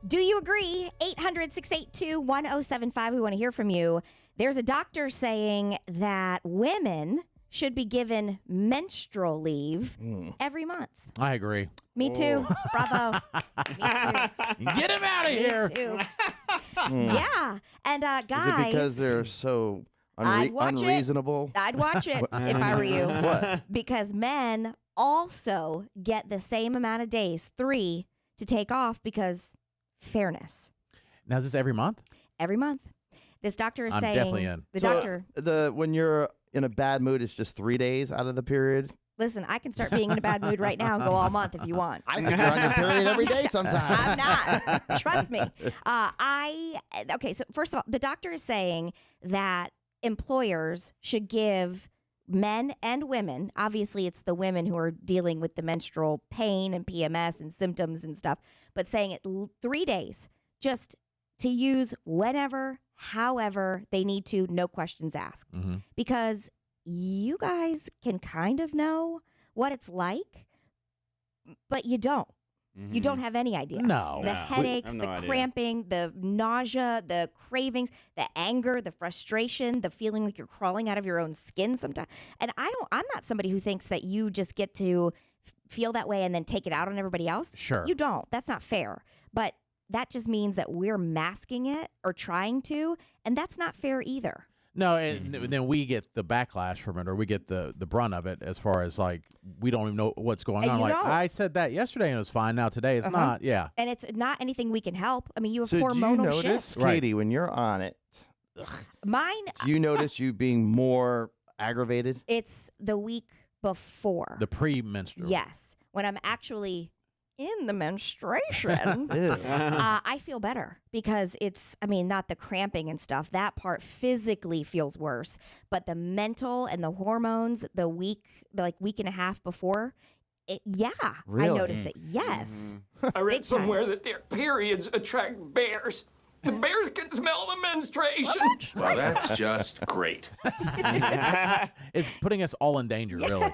Do you agree? 800-682-1075. We want to hear from you. There's a doctor saying that women should be given menstrual leave every month. I agree. Me too. Bravo. Me too. Get him out of here. Me too. Yeah. And guys. Is it because they're so unreasonable? I'd watch it if I were you. What? Because men also get the same amount of days, 3, to take off because fairness. Now, is this every month? Every month. This doctor is I'm saying. definitely in. When you're in a bad mood, it's just 3 days out of the period. Listen, I can start being in a bad mood right now and go all month if you want. I think you're on your period every day sometimes. I'm not. Trust me. Okay, so first of all, the doctor is saying that employers should give men and women, obviously it's the women who are dealing with the menstrual pain and PMS and symptoms and stuff, but saying it 3 days just to use whenever, however they need to, no questions asked. Mm-hmm. Because you guys can kind of know what it's like, but you don't. You don't have any idea. No. The headaches, the cramping, the nausea, the cravings, the anger, the frustration, the feeling like you're crawling out of your own skin sometimes. And I'm not somebody who thinks that you just get to feel that way and then take it out on everybody else. Sure. You don't. That's not fair. But that just means that we're masking it or trying to, and that's not fair either. No, and then we get the backlash from it, or we get the brunt of it as far as like we don't even know what's going on. Like I said that yesterday and it was fine. Now today it's not. Yeah, and it's not anything we can help. I mean, you have so hormonal do you notice, shifts. Katie, when you're on it, Mine. do you notice you being more aggravated? It's the week before. the pre-menstrual. Yes, when I'm actually in the menstruation. I feel better because it's, not the cramping and stuff. That part physically feels worse, but the mental and the hormones, the week and a half before, Really? I notice it. Yes. I Big read time. somewhere that their periods attract bears. The bears can smell the menstruation. Well, that's just great. It's putting us all in danger, really.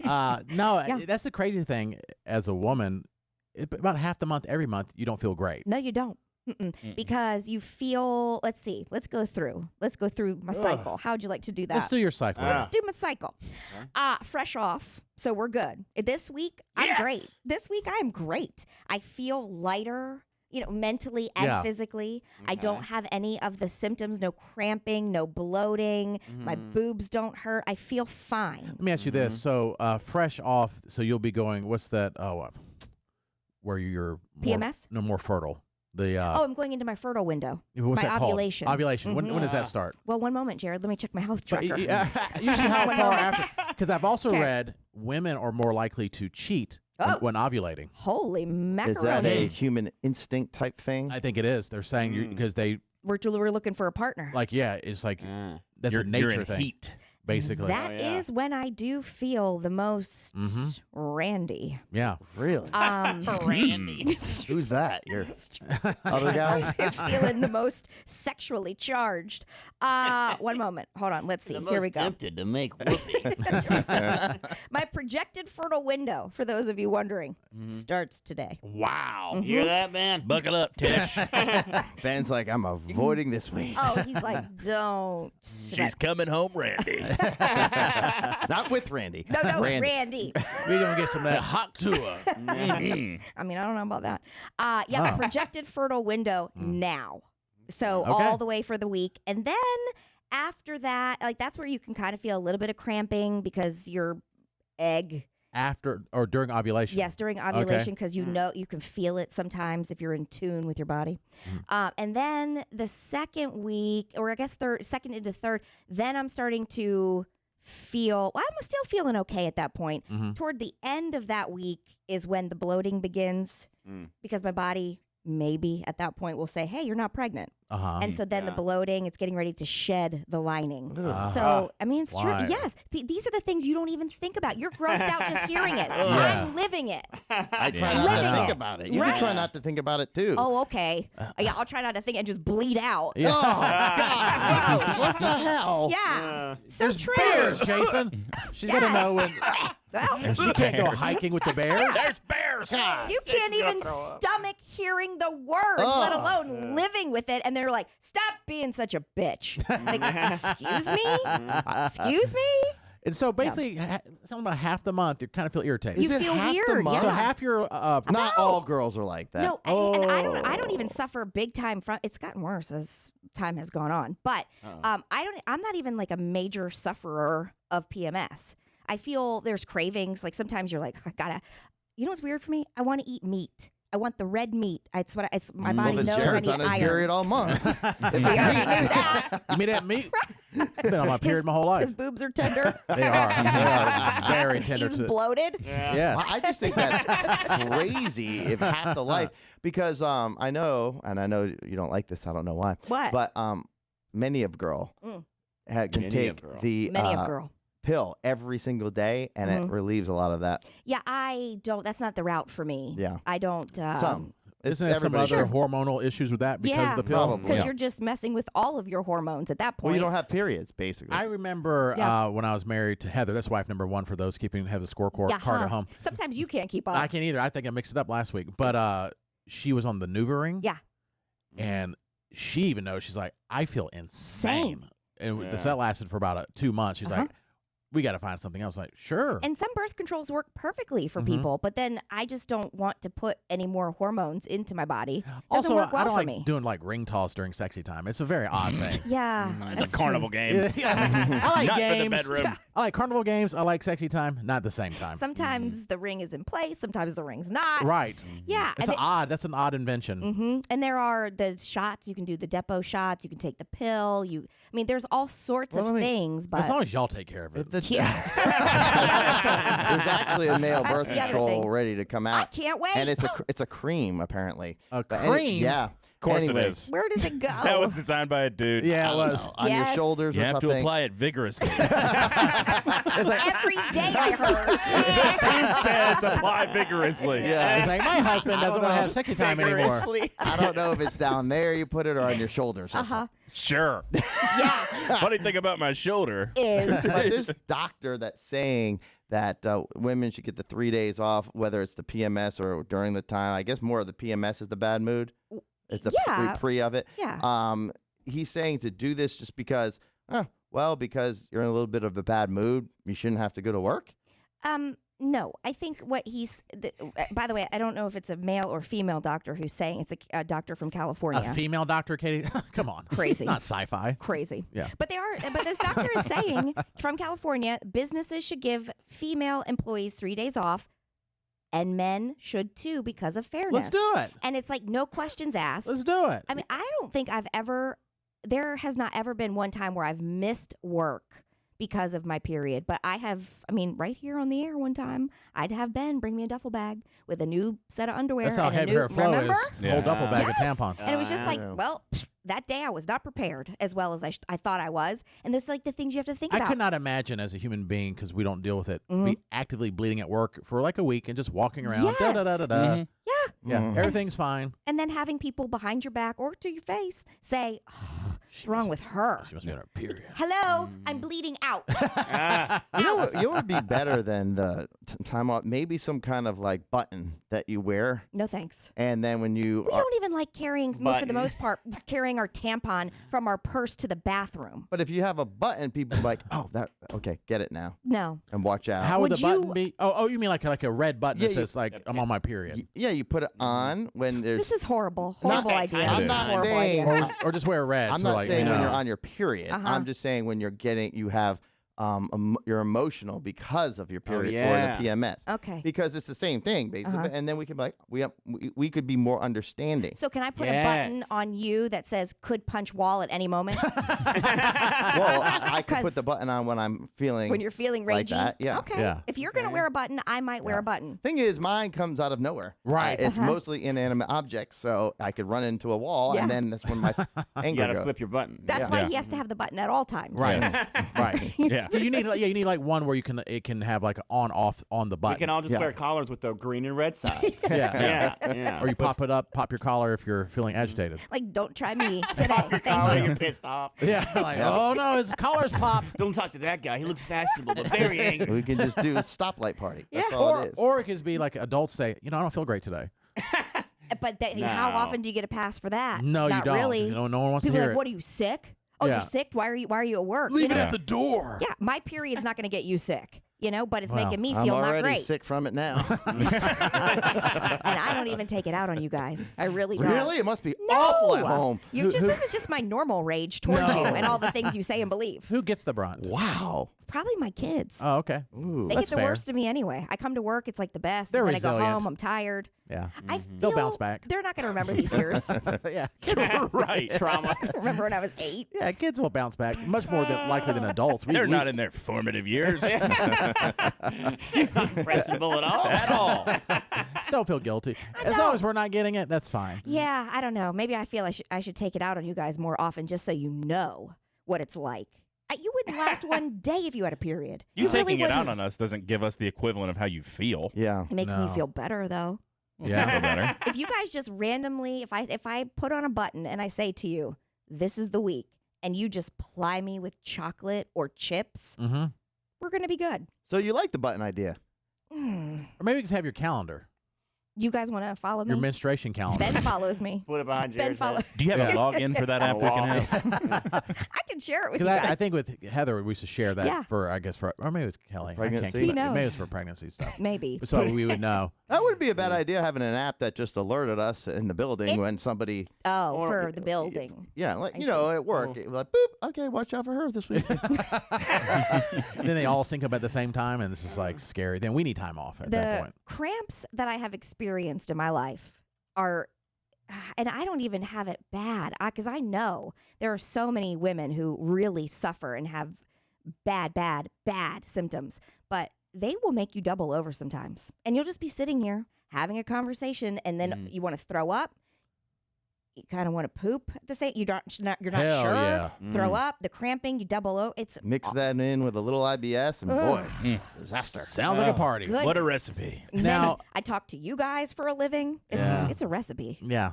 That's the crazy thing as a woman. About half the month, every month, you don't feel great. No, you don't. Because you feel, let's see, let's go through my cycle. How would you like to do that? Let's do your cycle. Let's do my cycle. Fresh off, so we're good. This week, I'm great. This week, I'm great. I feel lighter, mentally and physically. Okay. I don't have any of the symptoms, no cramping, no bloating. My boobs don't hurt. I feel fine. Let me ask you this. So fresh off, so you'll be going, what's that? Where you're PMS? More fertile. I'm going into my fertile window. What's my that ovulation. Called? Ovulation. When does that start? Well, one moment, Jared. Let me check my health tracker. Usually how far after? Because I've also read women are more likely to cheat when ovulating. Holy macaroni. Is that a human instinct type thing? I think it is. They're saying because we're looking for a partner. It's like that's a nature thing. Heat. Basically. That is when I do feel the most randy. Yeah. Really? Randy. Who's that? Your other guy? I'm feeling the most sexually charged. One moment. Hold on. Let's see. Here we go. Tempted to make whoopee. My projected fertile window, for those of you wondering, starts today. Wow. Hear that, man? Buckle up, Tish. Ben's like, I'm avoiding this week. Oh, he's like, don't. She's coming home, Randy. Not with Randy. No, Randy. We're going to get some of that hot tour. I don't know about that. My projected fertile window now. So all the way for the week. And then after that, that's where you can kind of feel a little bit of cramping because your egg. After or during ovulation? Yes, during ovulation because you can feel it sometimes if you're in tune with your body. And then the second week, or I guess second into third, then I'm starting to feel, I'm still feeling okay at that point. Toward the end of that week is when the bloating begins because my body maybe at that point will say, hey, you're not pregnant. And so then the bloating, it's getting ready to shed the lining. So, it's true. Yes. These are the things you don't even think about. You're grossed out just hearing it. I'm living it. I try not to think about it. You can try not to think about it, too. Oh, okay. I'll try not to think and just bleed out. Yeah. Oh, God. What the hell? Yeah. So There's true. bears, Jason. She's got to know when. Well, she can't go hiking with the bears. There's bears. bears. You can't even stomach hearing the words, let alone living with it. And they're like, stop being such a bitch. Like, excuse me? Excuse me? And so basically, something about half the month, you kind of feel irritated. You Is it feel half the weird. month? So Yeah. half your Not all girls are like that. No, and I don't even suffer big time from. It's gotten worse as time has gone on. But I'm not even like a major sufferer of PMS. I feel there's cravings. Like sometimes you're like, I gotta. You know what's weird for me? I want to eat meat. I want the red meat. It's what it's my body Well, knows then I Jared's need on his iron. period all month. We already knew that. you mean that meat? I've been on my period my whole life. His boobs are tender. They are very tender. He's to bloated. Yes. I just think that's crazy if half the life, because I know, and I know you don't like this. I don't know why. What? But many of girl can take the Many of girl. pill every single day, and it relieves a lot of that. Yeah, I don't. That's not the route for me. Yeah. I don't. Some. Isn't there some Everybody other should. hormonal issues with that because of the pill? Probably. because Yeah. you're just messing with all of your hormones at that point. Well, you don't have periods, basically. I remember Yeah. when I was married to Heather. That's wife number one for those keeping have the scorecard Yeah, card at home. Sometimes you can't keep up. I can't either. I think I mixed it up last week. But she was on the NuvaRing. Yeah. And she even knows. She's like, I feel insane. And that lasted for about 2 months. She's like, we got to find something else. I'm like, sure. And some birth controls work perfectly for people, but then I just don't want to put any more hormones into my body. Doesn't Also, work well I don't for like me. doing like ring toss during sexy time. It's a very odd thing. Yeah, It's that's a carnival true. game. I like Not games. for the bedroom. I like carnival games. I like sexy time. Not at the same time. Sometimes the ring is in place. Sometimes the ring's not. Right. Yeah. It's odd. That's an odd invention. And there are the shots. You can do the depot shots. You can take the pill. I mean, there's all sorts of things. But As long as y'all take care of it. There's actually a male That's birth the other control thing. ready to come out. I can't wait. And it's a cream, apparently. A But cream? yeah. Of course Anyways, it is. Where does it go? That was designed by a dude. Yeah, it was. on your Yes. shoulders You or have something. to apply it vigorously. every day. I heard. It says apply vigorously. Yeah. It's like, my husband doesn't want to have sexy time anymore. I don't know if it's down there you put it or on your shoulders. Or something. Sure. Yeah, Funny thing about my shoulder. is But this doctor that's saying that women should get the 3 days off, whether it's the PMS or during the time. I guess more of the PMS is the bad mood. It's the Yeah. pre of it. Yeah. He's saying to do this just because, because you're in a little bit of a bad mood, you shouldn't have to go to work. No, I think what by the way, I don't know if it's a male or female doctor who's saying it's a doctor from California. A female doctor, Katie? Come on. Crazy. Not sci-fi. Crazy. Yeah. But this doctor is saying from California, businesses should give female employees 3 days off, and men should too because of fairness. Let's do it. And it's like no questions asked. Let's do it. I mean, I don't think there has not ever been one time where I've missed work because of my period. But right here on the air one time, I'd have Ben bring me a duffel bag with a new set of underwear. That's how and a heavy new, her flow remember? is. Whole duffel bag of Yes. tampons. And it was just like, Yeah. well, that day I was not prepared as well as I thought I was. And there's like the things you have to think about. I could not imagine as a human being, because we don't deal with it, Mm-hmm. be actively bleeding at work for like a week and just walking around. Yes. Da-da-da-da-da. Yeah. Yeah, everything's fine. And then having people behind your back or to your face say, what's wrong with her? She must be on her period. Hello, I'm bleeding out. You know what would be better than the time off? Maybe some kind of like button that you wear, No thanks. and then when you We don't even like carrying, for the most part, carrying our tampon from our purse to the bathroom. But if you have a button, people are like, okay, get it now, No. and watch out. How would Would the button you- be? Oh, you mean like a red button Yeah, that says like I'm on my period, Yeah, you put it on when there's. This is horrible. Not Horrible that idea. time. I'm not Horrible saying- idea. or just wear red. I'm so not like, saying when you you're know. on your period. Uh-huh. I'm just saying when you have you're emotional because of your period yeah. or the PMS. Okay. Because it's the same thing basically, and then we could be like we could be more understanding. So can I put a button Yes. on you that says could punch wall at any moment Well, I could put 'Cause the button on when I'm feeling when you're feeling like ragey? that. Yeah. Okay. Yeah. If you're going to wear a button, I might wear a button. Thing is, mine comes out of nowhere. Right. It's mostly inanimate objects, so I could run into a wall, Yeah. and then that's when my You anger gotta goes. flip your button. That's Yeah. why Yeah. he has to have the button at all times. Right, right. Yeah. Yeah. You need like one where it can have like on off on the We button. can all just Yeah. wear collars with the green and red side. yeah. yeah. Or you pop your collar if you're feeling agitated. Like, don't try me today. Thank collar, you. you're pissed off. Yeah, like oh no, his collar's popped. Don't talk to that guy. He looks fashionable, but very angry. We can just do a stoplight party. That's all Or it is. or it could be like adults say, I don't feel great today. But how No. often do you get a pass for that? No, Not you don't. really. No one wants People to are hear like, it. what are you, sick? Oh, Yeah. you're sick? Why are you at work? Leave You it know? at the door. Yeah, my period's not going to get you sick, but it's Wow. making me I'm feel not already great. sick from it now. And I don't even take it out on you guys. I really don't. Really? It must be No. awful at home. This is just my normal rage towards No. you and all the things you say and believe. Who gets the brunt? Wow. Probably my kids. Oh, okay. Ooh. They that's get the fair. worst of me anyway. I come to work, it's like the best. They're and then I go resilient. home, I'm tired. Yeah. I feel They'll bounce back. They're not going to remember these years. yeah. right. Trauma. Remember when I was 8? Yeah, kids will bounce back much more likely than adults. They're not in their formative years Not impressionable at all. at all. Don't feel guilty. As long as we're not getting it, that's fine. Yeah, I don't know. Maybe I feel I should take it out on you guys more often just so you know what it's like. You wouldn't last one day if you had a period. You really taking it out wouldn't. on us doesn't give us the equivalent of how you feel. Yeah. It makes me No. feel better though. Yeah. Feel better. If you guys just randomly, if I put on a button and I say to you, this is the week, and you just ply me with chocolate or chips, Mm-hmm. we're gonna be good. So you like the button idea? Mm. Or maybe just have your calendar, You guys want to follow me? your menstruation calendar. Ben follows me. Put it behind Ben Jared's follows. head. Do you have Yeah. a login for that app we can have? I can share it with you Because guys. I think with Heather, we should share that Yeah. or maybe it was Kelly. I can't Pregnancy? keep He it. knows. Maybe it's for pregnancy stuff. Maybe. So we would know. That would be a bad idea, having an app that just alerted us in the building when somebody. Oh, Or- for the building. Yeah, like I you know, see. at work, it was like boop. Okay, watch out for her this week. And then they all sync up at the same time, and it's just like scary. Then we need time off at that The point. cramps that I have experienced in my life are, and I don't even have it bad because I know there are so many women who really suffer and have bad symptoms, but they will make you double over sometimes. And you'll just be sitting here having a conversation, and then you want to throw up. You kind of want to poop at the same. You're not Hell sure. yeah. Throw up, the cramping, you double over. It's Mix that in with a little IBS, and boy, disaster. Sounds like a party. good. What a recipe. And Now- then I talk to you guys for a living. It's a recipe. Yeah.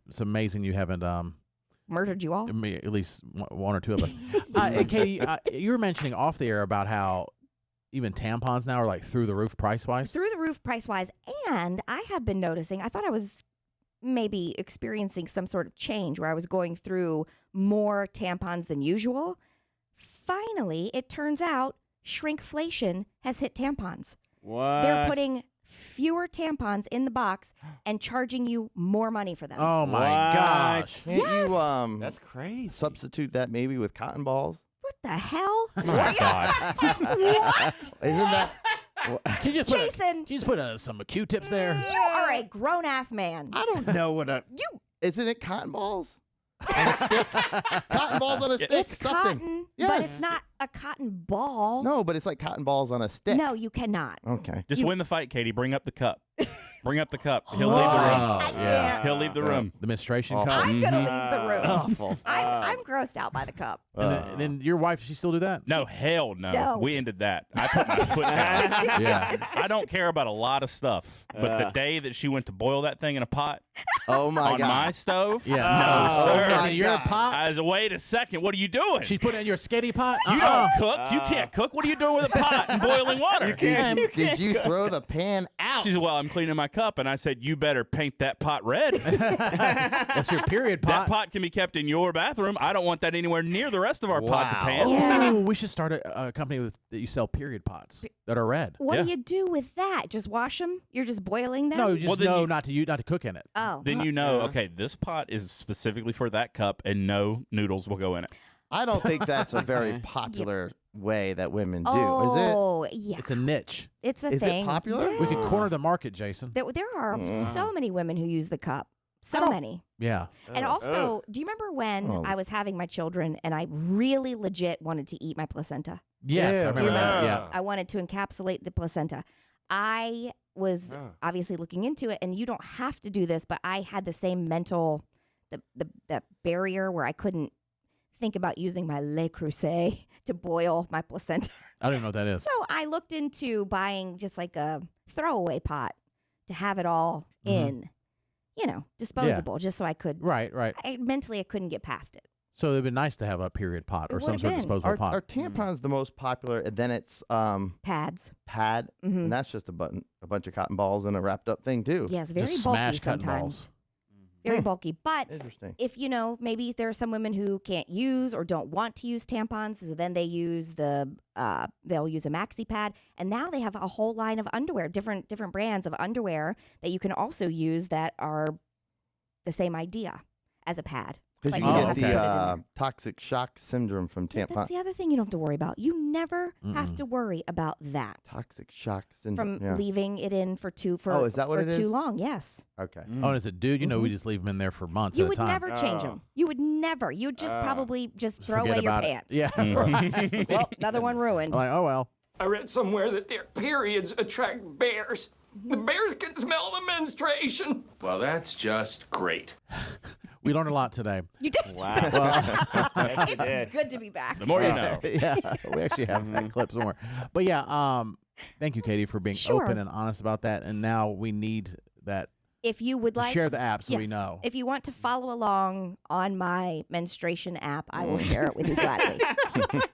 It's amazing you haven't Murdered you all. me, at least one or two of us. Katie, you were mentioning off the air about how even tampons now are like through the roof price wise. Through the roof price wise, and I have been noticing, I thought I was maybe experiencing some sort of change where I was going through more tampons than usual. Finally, it turns out shrinkflation has hit tampons. What? They're putting fewer tampons in the box and charging you more money for them. Oh my What? gosh. Can't Yes. you That's crazy. substitute that maybe with cotton balls? What the hell? Oh my God. What? Isn't that? Can you just put, Jason. can you just put some Q-tips there? You are a grown ass man. I don't know what a. You Isn't it cotton balls? On a stick? Cotton balls on a stick. It's something. cotton, but Yes. it's not a cotton ball. No, but it's like cotton balls on a stick. No, you cannot. Okay. Just win the fight, Katie. Bring up the cup. Bring up the cup. He'll leave the room. Oh, yeah. He'll leave the room. The menstruation Oh. cup. I'm gonna leave the room. Awful. I'm grossed out by the cup. And then your wife, she still do that? No, hell no. No. We ended that. I put my foot down. Yeah. I don't care about a lot of stuff, but the day that she went to boil that thing in a pot Oh my on god. my stove, Yeah. no, No, sir. okay, my in your God. pot? I was, wait a second. What are you doing? She put it in your sketty pot? You don't cook. You can't cook. What are you doing with a pot and boiling water? Did you throw the pan out? She said, well, I'm cleaning my cup. And I said, you better paint that pot red. That's your period pot. That pot can be kept in your bathroom. I don't want that anywhere near the rest of our pots and Wow. pans. Yeah. Ooh, we should start a company that you sell period pots that are red. What Yeah. do you do with that? Just wash them? You're just boiling them? No, you Well, just then know you- not to cook in it. Oh. Then you know, okay, this pot is specifically for that cup and no noodles will go in it. I don't think that's a very popular way that women do. Is Oh, yeah. It's a niche. It's a Is it thing. popular? We could Yes. corner the market, Jason. There are so many women who use the cup. So don't- many. Yeah. And also, do you remember when Oh. I was having my children and I really legit wanted to eat my placenta? Yes, I Yeah. remember that. Yeah. I wanted to encapsulate the placenta. I was obviously looking into it, and you don't have to do this, but I had the same mental, the barrier where I couldn't think about using my Le Creuset to boil my placenta. I don't even know what that is. So I looked into buying just like a throwaway pot to have it all in, disposable, just so I could. Right. Mentally, I couldn't get past it. So it'd be nice to have a period pot or It some would've sort of been. disposable pot. Are tampons the most popular? And then it's Pads. pad, and that's just a bunch of cotton balls in a wrapped up thing too. Yes, very Just bulky smash cotton sometimes. balls. Very bulky. But Interesting. if, maybe there are some women who can't use or don't want to use tampons, so then they use they'll use a maxi pad. And now they have a whole line of underwear, different brands of underwear that you can also use that are the same idea as a pad. Because Like, you you can don't get have to put it in the there. toxic shock syndrome from Yeah, tampon. that's the other thing you don't have to worry about. You never have to worry about that Toxic shock syndrome. from yeah. leaving it in for too is that what it too is? long. Yes. Okay. Oh, and as a dude, we just leave them in there for months You at a would time. never change them. You would never. You'd just probably just throw Forget away your about it. pants. Yeah. Well, another one ruined. Like, oh well. I read somewhere that their periods attract bears. The bears can smell the menstruation. Well, that's just great. We learned a lot today. You did. Wow. Yes, you did. It's good to be back. The more you know. Yeah, we actually have that clip somewhere. But yeah, thank you, Katie, for being Sure. open and honest about that. And now we need that. If you would like, Share the app so we yes, know. If you want to follow along on my menstruation app, I will share it with you gladly.